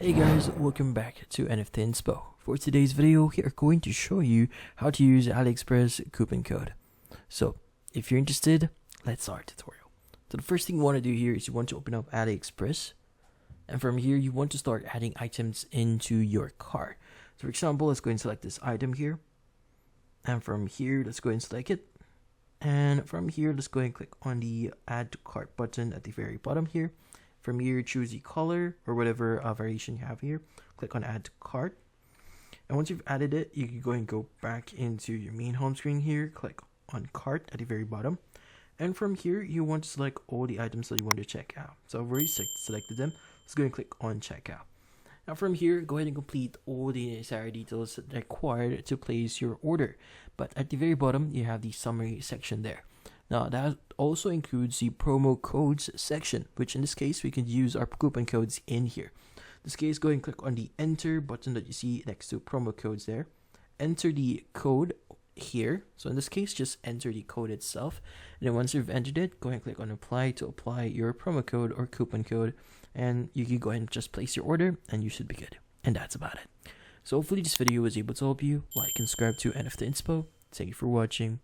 Hey guys, welcome back to NFT Inspo. For today's video, we are going to show you how to use Aliexpress coupon code. So, if you're interested, let's start the tutorial. So the first thing you want to do here is you want to open up Aliexpress. And from here, you want to start adding items into your cart. So for example, let's go and select this item here. And from here, let's go and select it. And from here, let's go and click on the Add to Cart button at the very bottom here. From here, choose the color or whatever variation you have here. Click on Add to Cart. And once you've added it, you can go and go back into your main home screen here. Click on Cart at the very bottom. And from here, you want to select all the items that you want to check out. So I've already selected them. Let's go and click on Checkout. Now from here, go ahead and complete all the necessary details required to place your order. But at the very bottom, you have the summary section there. Now that also includes the promo codes section, which in this case, we can use our coupon codes in here. In this case, go ahead and click on the enter button that you see next to promo codes there. Enter the code here. So in this case, just enter the code itself. And then once you've entered it, go ahead and click on apply to apply your promo code or coupon code. And you can go ahead and just place your order and you should be good. And that's about it. So hopefully this video was able to help you. Like and subscribe to NFT Inspo. Thank you for watching.